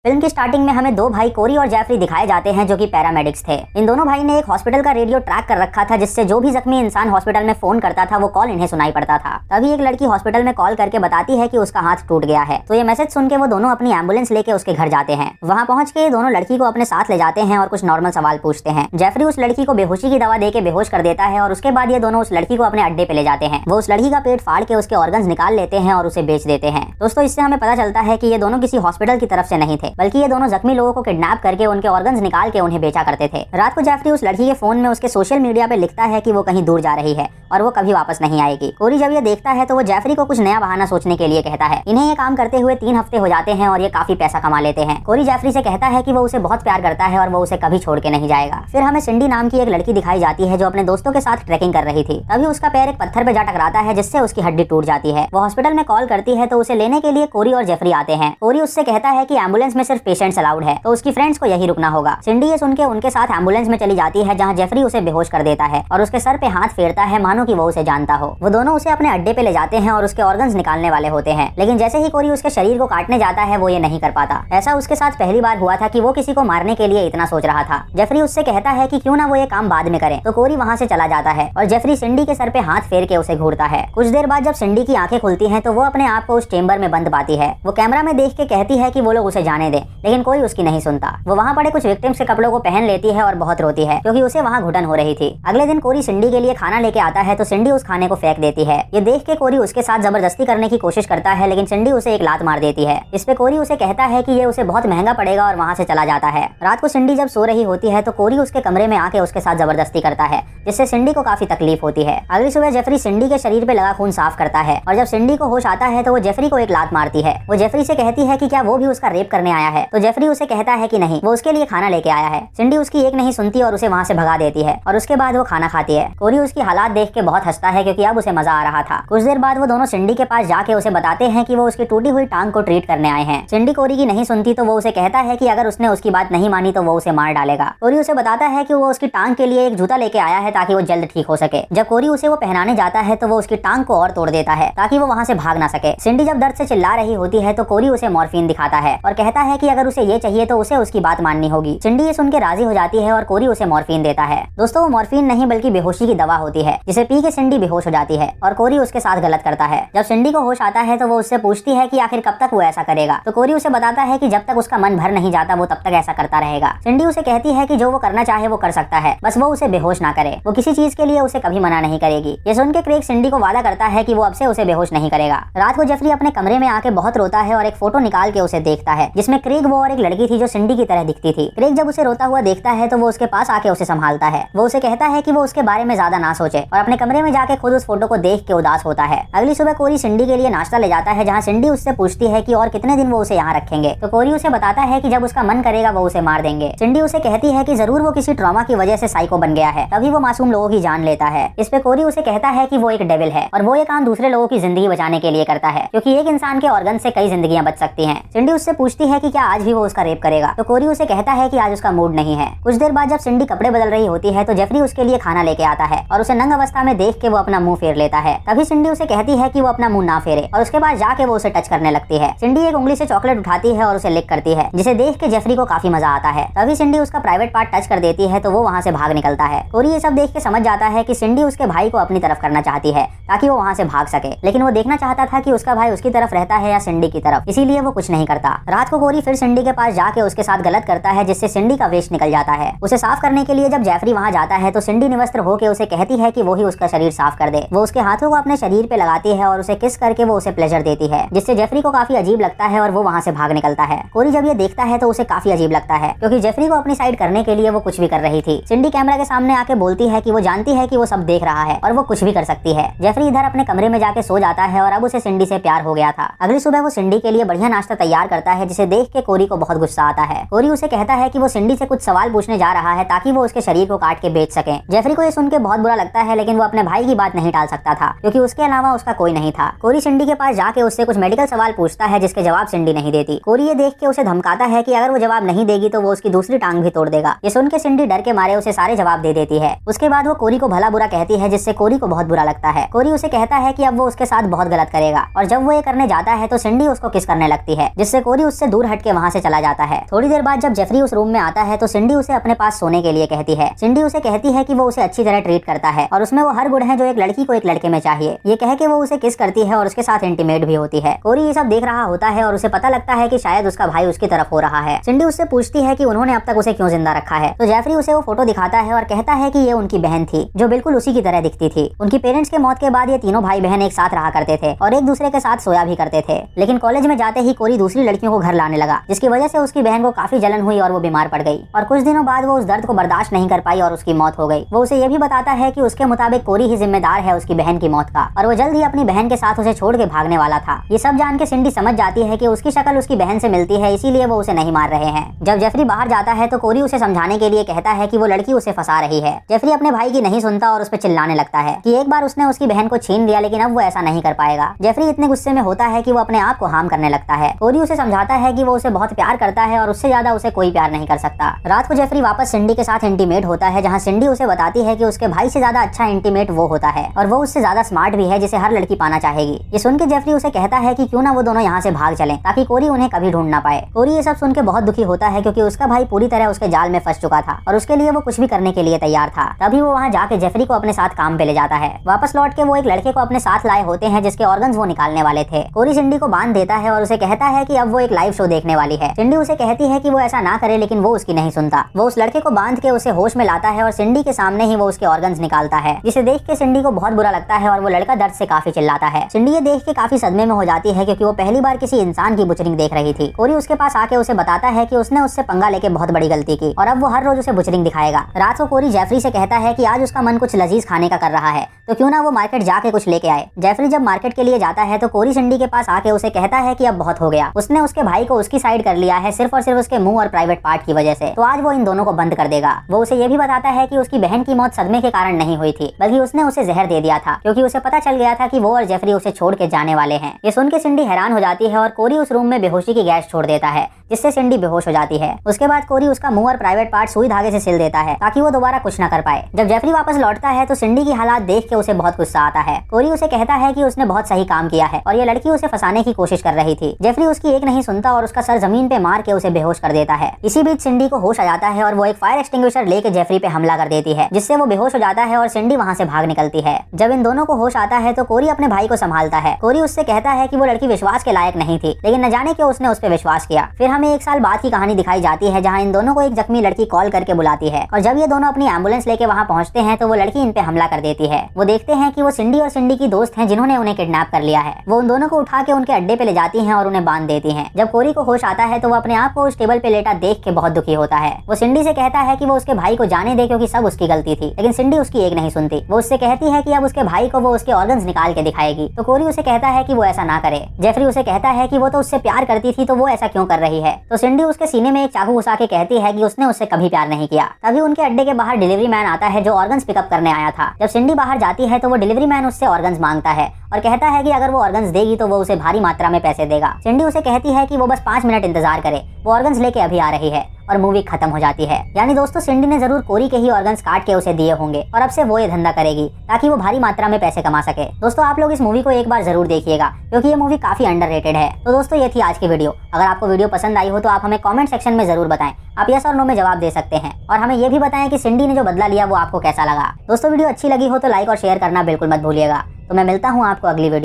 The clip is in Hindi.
फिल्म की स्टार्टिंग में हमें दो भाई कोरी और जेफरी दिखाए जाते हैं जो कि पैरामेडिक्स थे। इन दोनों भाई ने एक हॉस्पिटल का रेडियो ट्रैक कर रखा था जिससे जो भी जख्मी इंसान हॉस्पिटल में फोन करता था वो कॉल इन्हें सुनाई पड़ता था। तभी एक लड़की हॉस्पिटल में कॉल करके बताती है कि उसका हाथ टूट गया है। तो ये मैसेज सुन के वो दोनों अपनी एम्बुलेंस लेके उसके घर जाते हैं। वहाँ पहुंच के दोनों लड़की को अपने साथ ले जाते हैं और कुछ नॉर्मल सवाल पूछते हैं। जेफरी उस लड़की को बेहोशी की दवा देके बेहोश कर देता है और उसके बाद ये दोनों उस लड़की को अपने अड्डे पे ले जाते हैं। वो उस लड़की का पेट फाड़ के उसके ऑर्गन्स निकाल लेते हैं और उसे बेच देते हैं। दोस्तों इससे हमें पता चलता है कि ये दोनों किसी हॉस्पिटल की तरफ से नहीं थे, बल्कि ये दोनों जख्मी लोगों को किडनैप करके उनके ऑर्गन्स निकाल के उन्हें बेचा करते थे। रात को जेफरी उस लड़की के फोन में उसके सोशल मीडिया पे लिखता है कि वो कहीं दूर जा रही है और वो कभी वापस नहीं आएगी। कोरी जब ये देखता है तो वो जेफरी को कुछ नया बहाना सोचने के लिए कहता है। इन्हें ये काम करते हुए 3 हफ्ते हो जाते हैं और ये काफी पैसा कमा लेते हैं। कोरी जेफरी से कहता है कि वो उसे बहुत प्यार करता है और वो उसे कभी छोड़ के नहीं जाएगा। फिर हमें सिंडी नाम की एक लड़की दिखाई जाती है जो अपने दोस्तों के साथ ट्रैकिंग कर रही थी। तभी उसका पैर एक पत्थर पे जा टकराता है जिससे उसकी हड्डी टूट जाती है। वो हॉस्पिटल में कॉल करती है तो उसे लेने के लिए कोरी और जेफरी आते हैं। कोरी उससे कहता है कि एम्बुलेंस में सिर्फ पेशेंट्स अलाउड है, तो उसकी फ्रेंड्स को यही रुकना होगा। सिंडी ये सुन के उनके साथ एम्बुलेंस में चली जाती है जहाँ जेफरी उसे बेहोश कर देता है और उसके सर पे हाथ फेरता है मानो कि वो उसे जानता हो। वो दोनों उसे अपने अड्डे पे ले जाते हैं और उसके ऑर्गन्स निकालने वाले होते हैं, लेकिन जैसे ही कोरी उसके शरीर को काटने जाता है वो ये नहीं कर पाता। ऐसा उसके साथ पहली बार हुआ था कि वो किसी को मारने के लिए इतना सोच रहा था। जेफरी उससे कहता है कि क्यों ना वो ये काम बाद में करे, तो कोरी वहाँ से चला जाता है और जेफरी सिंडी के सर पे हाथ फेर के उसे घूरता है। कुछ देर बाद जब सिंडी की आंखें खुलती हैं तो वो अपने आप को उस चेंबर में बंद पाती है। वो कैमरा में देख के कहती है कि वो लोग उसे जाने दे, लेकिन कोई उसकी नहीं सुनता। वो वहाँ पड़े कुछ विक्टिम्स के कपड़ों को पहन लेती है और बहुत रोती है क्योंकि उसे वहाँ घुटन हो रही थी। अगले दिन कोरी सिंडी के लिए खाना लेके आता है तो सिंडी उस खाने को फेंक देती है। ये देख के कोरी उसके साथ जबरदस्ती करने की कोशिश करता है, लेकिन सिंडी उसे एक लात मार देती है। इस पे कोरी उसे कहता है कि ये उसे बहुत महंगा पड़ेगा और वहाँ से चला जाता है। रात को सिंडी जब सो रही होती है तो कोरी उसके कमरे में आके उसके साथ जबरदस्ती करता है, जिससे सिंडी को काफी तकलीफ होती है। अगली सुबह जेफरी सिंडी के शरीर पे लगा खून साफ करता है और जब सिंडी को होश आता है तो वो जेफरी को एक लात मारती है। वो जेफरी से कहती है कि क्या वो भी उसका रेप करने आया है, तो जेफरी उसे कहता है कि नहीं, वो उसके लिए खाना लेके आया है। सिंडी उसकी एक नहीं सुनती और उसे वहाँ से भगा देती है और उसके बाद वो खाना खाती है। कोरी उसकी हालात देख के बहुत हंसता है क्योंकि अब उसे मजा आ रहा था। कुछ देर बाद वो दोनों सिंडी के पास जाके उसे बताते हैं कि वो उसकी टूटी हुई टांग को ट्रीट करने आए हैं। सिंडी कोरी की नहीं सुनती तो वो उसे कहता है कि अगर उसने उसकी बात नहीं मानी तो वो उसे मार डालेगा। कोरी उसे बताता है कि वो उसकी टांग के लिए एक जूता लेके आया है ताकि वो जल्द ठीक हो सके। जब कोरी उसे वो पहनाने जाता है तो वो उसकी टांग को और तोड़ देता है ताकि वो वहाँ से भाग ना सके। सिंडी जब दर्द से चिल्ला रही होती है तो कोरी उसे मॉर्फिन दिखाता है और कहता है कि अगर उसे ये चाहिए तो उसे उसकी बात माननी होगी। सिंडी ये सुन के राजी हो जाती है और कोरी उसे मॉर्फिन देता है। दोस्तों वो मॉर्फिन नहीं बल्कि बेहोशी की दवा होती है जिसे पी के सिंडी बेहोश हो जाती है और कोरी उसके साथ गलत करता है। जब सिंडी को होश आता है तो वो उससे पूछती है कि आखिर कब तक वो ऐसा करेगा, तो कोरी उसे बताता है कि जब तक उसका मन भर नहीं जाता वो तब तक ऐसा करता रहेगा। सिंडी उसे कहती है कि जो वो करना चाहे वो कर सकता है, बस वो उसे बेहोश ना करे। वो किसी चीज के लिए उसे कभी मना नहीं करेगी। ये सुन के क्रेग सिंडी को वादा करता है कि वो अब से उसे बेहोश नहीं करेगा। रात को जेफरी अपने कमरे में आके बहुत रोता है और एक फोटो निकाल के उसे देखता है जिसमें क्रेग वो और एक लड़की थी जो सिंडी की तरह दिखती थी। क्रेग जब उसे रोता हुआ देखता है तो वो उसके पास आके उसे संभालता है। वो उसे कहता है कि वो उसके बारे में ज्यादा ना सोचे और अपने कमरे में जाके खुद उस फोटो को देख के उदास होता है। अगली सुबह कोरी सिंडी के लिए नाश्ता ले जाता है जहाँ सिंडी उससे पूछती है कि और कितने दिन वो उसे यहाँ रखेंगे, तो कोरी उसे बताता है कि जब उसका मन करेगा वो उसे मार देंगे। सिंडी उसे कहती है कि जरूर वो किसी ट्रॉमा की वजह से साइको बन गया है, तभी वो मासूम लोगों की जान लेता है। इस पे कोरी उसे कहता है कि वो एक डेविल है और वो ये काम दूसरे लोगों की जिंदगी बचाने के लिए करता है क्योंकि एक इंसान के ऑर्गन से कई जिंदगियां बच सकती हैं। सिंडी उससे पूछती है कि क्या आज भी वो उसका रेप करेगा, तो कोरी उसे कहता है कि आज उसका मूड नहीं है। कुछ देर बाद जब सिंडी कपड़े बदल रही होती है तो जेफरी उसके लिए खाना लेके आता है और उसे नंग अवस्था में देख के वो अपना मुंह फेर लेता है। तभी सिंडी उसे कहती है कि वो अपना मुंह ना फेरे और उसके बाद जाके वो उसे टच करने लगती है। सिंडी एक उंगली से चॉकलेट उठाती है और उसे लिक करती है जिसे देख के जेफरी को काफी मजा आता है। तभी सिंडी उसका प्राइवेट पार्ट टच कर देती है तो वो वहाँ से भाग निकलता है। कोरी ये सब देख के समझ जाता है कि सिंडी उसके भाई को अपनी तरफ करना चाहती है ताकि वो वहाँ से भाग सके, लेकिन वो देखना चाहता था कि उसका भाई उसकी तरफ रहता है या सिंडी की तरफ, इसीलिए वो कुछ नहीं करता। रात को कोरी फिर सिंडी के पास जाके उसके साथ गलत करता है जिससे सिंडी का वेस्ट निकल जाता है। उसे साफ करने के लिए जब जेफरी वहाँ जाता है तो सिंडी निवस्त्र होकर उसे कहती है कि वो ही उसका शरीर साफ कर दे। वो उसके हाथों को अपने शरीर पे लगाती है और उसे किस करके वो उसे प्लेजर देती है जिससे जेफरी को काफी अजीब लगता है और वो वहाँ से भाग निकलता है। कोरी जब ये देखता है तो उसे काफी अजीब लगता है क्योंकि जेफरी को अपनी साइड करने के लिए वो कुछ भी कर रही थी। सिंडी कैमरा के सामने आके बोलती है कि वो जानती है कि वो सब देख रहा है और वो कुछ भी कर सकती है। जेफरी इधर अपने कमरे में जाके सो जाता है और अब उसे सिंडी से प्यार हो गया था। अगली सुबह वो सिंडी के लिए बढ़िया नाश्ता तैयार करता है जिसे देख के कोरी को बहुत गुस्सा आता है। कोरी उसे कहता है कि वो सिंडी से कुछ सवाल पूछने जा रहा है ताकि वो उसके शरीर को काट के बेच सके। जेफरी को ये सुन के बहुत बुरा लगता है, लेकिन वो अपने भाई की बात नहीं टाल सकता था क्योंकि उसके अलावा उसका कोई नहीं था। कोरी सिंडी के पास जाके उससे कुछ मेडिकल सवाल पूछता है जिसके जवाब सिंडी नहीं देती। कोरी ये देख के उसे धमकाता है कि अगर वो जवाब नहीं देगी तो वो उसकी दूसरी टांग भी तोड़ देगा। ये सुन के सिंडी डर के मारे उसे सारे जवाब दे देती है। उसके बाद वो कोरी को भला बुरा कहती है जिससे कोरी को बहुत बुरा लगता है। कोरी उसे कहता है कि अब वो उसके साथ बहुत गलत करेगा और जब वो ये करने जाता है तो सिंडी उसको किस करने लगती है जिससे कोरी उससे दूर हट के वहाँ से चला जाता है। थोड़ी देर बाद जब जेफरी उस रूम में आता है तो सिंडी उसे अपने पास सोने के लिए कहती है। सिंडी उसे कहती है कि वो उसे अच्छी तरह ट्रीट करता है और उसमें वो हर गुण है जो एक लड़की को एक लड़के में चाहिए। ये कह के वो उसे किस करती है और उसके साथ इंटीमेट भी होती है। कोरी ये सब देख रहा होता है और उसे पता लगता है कि शायद उसका भाई उसकी तरफ हो रहा है। सिंडी उससे पूछती है कि उन्होंने अब तक उसे क्यों जिंदा रखा है, तो जेफरी उसे वो फोटो दिखाता है और कहता है कि ये उनकी बहन थी जो बिल्कुल उसी की तरह दिखती थी। उनकी पेरेंट्स के मौत के बाद ये तीनों भाई बहन एक साथ रहा करते थे और एक दूसरे के साथ सोया भी करते थे। लेकिन कॉलेज में जाते ही कोरी दूसरी लड़कियों को घर लाने लगा, जिसकी वजह से उसकी बहन को काफी जलन हुई और वो बीमार पड़ गई और कुछ दिनों बाद वो उस दर्द को बर्दाश्त नहीं कर पाई और उसकी मौत हो गई। वो उसे ये भी बताता है कि उसके मुताबिक कोरी ही जिम्मेदार है उसकी बहन की मौत का और वो जल्द ही अपनी बहन के साथ उसे छोड़ के भागने वाला था। ये सब जान के सिंडी समझ जाती है कि उसकी शक्ल उसकी बहन से मिलती है, इसीलिए वो उसे नहीं मार रहे हैं। जब जेफरी बाहर जाता है तो कोरी उसे समझाने के लिए कहता है कि वो लड़की उसे फंसा रही है। जेफरी अपने भाई की नहीं सुनता और उस पर चिल्लाने लगता है कि एक बार उसने उसकी बहन को छीन लिया लेकिन अब वो ऐसा नहीं कर पाएगा। जेफरी इतने गुस्से में होता है कि वो अपने आप को हार्म करने लगता है। कोरी उसे समझाता है कि वो उसे बहुत प्यार करता है और उससे ज्यादा उसे कोई प्यार नहीं कर सकता। रात को जेफरी वापस सिंडी के साथ इंटीमेट होता है, जहाँ सिंडी उसे बताती है कि उसके भाई से ज्यादा अच्छा इंटीमेट वो होता है और वो उससे ज्यादा स्मार्ट भी है जिसे हर लड़की पाना चाहेगी। ये सुन के जेफरी उसे कहता है कि क्यों ना वो दोनों यहाँ से भाग चलें ताकि कोरी उन्हें कभी ढूंढ ना पाए। कोरी ये सब सुन के बहुत दुखी होता है क्योंकि उसका भाई पूरी तरह उसके जाल में फंस चुका था और उसके लिए वो कुछ भी करने के लिए तैयार था। तभी वो वहाँ जाके जेफरी को अपने साथ काम पे ले जाता है। वापस लौट के वो एक लड़के को अपने साथ लाए होते हैं जिसके ऑर्गन्स वो निकालने वाले थे। कोरी सिंडी को बांध देता है और उसे कहता है कि अब वो एक लाइव शो देखने वाली है। सिंडी उसे कहती है कि वो ऐसा ना करे लेकिन वो उसकी नहीं सुनता। वो उस लड़के को बांध के उसे होश में लाता है और सिंडी के सामने ही वो उसके ऑर्गन्स निकालता है, जिसे देख के सिंडी को बहुत बुरा लगता है और वो लड़का दर्द से काफी चिल्लाता है। सिंडी ये देख के काफी सदमे में हो जाती है क्योंकि वो पहली बार किसी इंसान की बुचरिंग देख रही थी। कोरी उसके पास आके उसे बताता है कि उसने उससे पंगा लेके बहुत बड़ी गलती की और अब वो हर रोज उसे बुचरिंग दिखाएगा। रात को कोरी जेफरी से कहता है कि आज उसका मन कुछ लजीज खाने का कर रहा है तो क्यों ना वो मार्केट जाके कुछ लेके आए। जेफरी जब मार्केट के लिए जाता है तो कोरी सिंडी के पास आके उसे कहता है कि अब बहुत हो गया, उसने उसके भाई को उसकी साइड कर लिया है सिर्फ और सिर्फ उसके मुंह और प्राइवेट पार्ट की वजह से, तो आज वो इन दोनों को बंद कर देगा। वो उसे ये भी बताता है कि उसकी बहन की मौत सदमे के कारण नहीं हुई थी बल्कि उसने उसे जहर दे दिया था क्योंकि उसे पता चल गया था कि वो और जेफरी उसे छोड़ के जाने वाले हैं। ये सुन के सिंडी हैरान हो जाती है और कोरी उस रूम में बेहोशी की गैस छोड़ देता है जिससे सिंडी बेहोश हो जाती है। उसके बाद कोरी उसका मुंह और प्राइवेट पार्ट सुई धागे से सिल देता है ताकि वो दोबारा कुछ न कर पाए। जब जेफरी वापस लौटता है तो सिंडी की हालात देख के उसे बहुत गुस्सा आता है। कोरी उसे कहता है कि उसने बहुत सही काम किया है और ये लड़की उसे फंसाने की कोशिश कर रही थी। जेफरी उसकी एक नहीं सुनता और उसका सर जमीन पे मार के उसे बेहोश कर देता है। इसी बीच सिंडी को होश आ जाता है और वो एक फायर एक्सटिंग्विशर लेके जेफरी पे हमला कर देती है जिससे वो बेहोश हो जाता है और सिंडी वहाँ से भाग निकलती है। जब इन दोनों को होश आता है तो कोरी अपने भाई को संभालता है। कोरी उससे कहता है कि वो लड़की विश्वास के लायक नहीं थी लेकिन न जाने क्यों उसने उस पर विश्वास किया। फिर हमें एक साल बाद की कहानी दिखाई जाती है जहाँ इन दोनों को एक जख्मी लड़की कॉल करके बुलाती है और जब ये दोनों अपनी एम्बुलेंस लेके वहाँ पहुँचते हैं तो वो लड़की इन पे हमला कर देती है। वो देखते हैं कि वो सिंडी और सिंडी की दोस्त हैं जिन्होंने उन्हें किडनैप कर लिया है। वो उन दोनों को उठा के उनके अड्डे पे ले जाती हैं और उन्हें बांध देती हैं। जब कोरी को होश आता है तो वो अपने आप को उस टेबल पे लेटा देख के बहुत दुखी होता है। वो सिंडी से कहता है कि वो उसके भाई को जाने दे क्योंकि सब उसकी गलती थी, लेकिन सिंडी उसकी एक नहीं सुनती। वो उससे कहती है कि अब उसके भाई को वो उसके ऑर्गन्स निकाल के दिखाएगी, तो कोरी उसे कहता है कि वो ऐसा ना करे। जेफरी उसे कहता है कि वो तो उससे प्यार करती थी तो वो ऐसा क्यों कर रही है, तो सिंडी उसके सीने में एक चाकू घुसा के कहती है कि उसने उससे कभी प्यार नहीं किया। तभी उनके अड्डे के बाहर डिलीवरी मैन आता है जो ऑर्गन्स पिकअप करने आया था। जब सिंडी बाहर जाती है तो वो डिलीवरी मैन उससे ऑर्गन्स मांगता है और कहता है कि अगर वो ऑर्गन्स देगी तो वो उसे भारी मात्रा में पैसे देगा। सिंडी उसे कहती है कि वो बस 5 मिनट इंतजार करे, वो ऑर्गन्स लेके अभी आ रही है और मूवी खत्म हो जाती है। यानी दोस्तों सिंडी ने जरूर कोरी के ही ऑर्गन्स काट के उसे दिए होंगे और अब से वो ये धंधा करेगी ताकि वो भारी मात्रा में पैसे कमा सके। दोस्तों आप लोग इस मूवी को एक बार जरूर देखिएगा क्योंकि ये मूवी काफी अंडररेटेड है। तो दोस्तों ये थी आज की वीडियो। अगर आपको वीडियो पसंद आई हो तो आप हमें कमेंट सेक्शन में जरूर बताएं। आप यस और नो में जवाब दे सकते हैं और हमें ये भी बताएं कि सिंडी ने जो बदला लिया वो आपको कैसा लगा। दोस्तों वीडियो अच्छी लगी हो तो लाइक और शेयर करना बिल्कुल मत भूलिएगा। तो मैं मिलता हूँ आपको अगली वीडियो।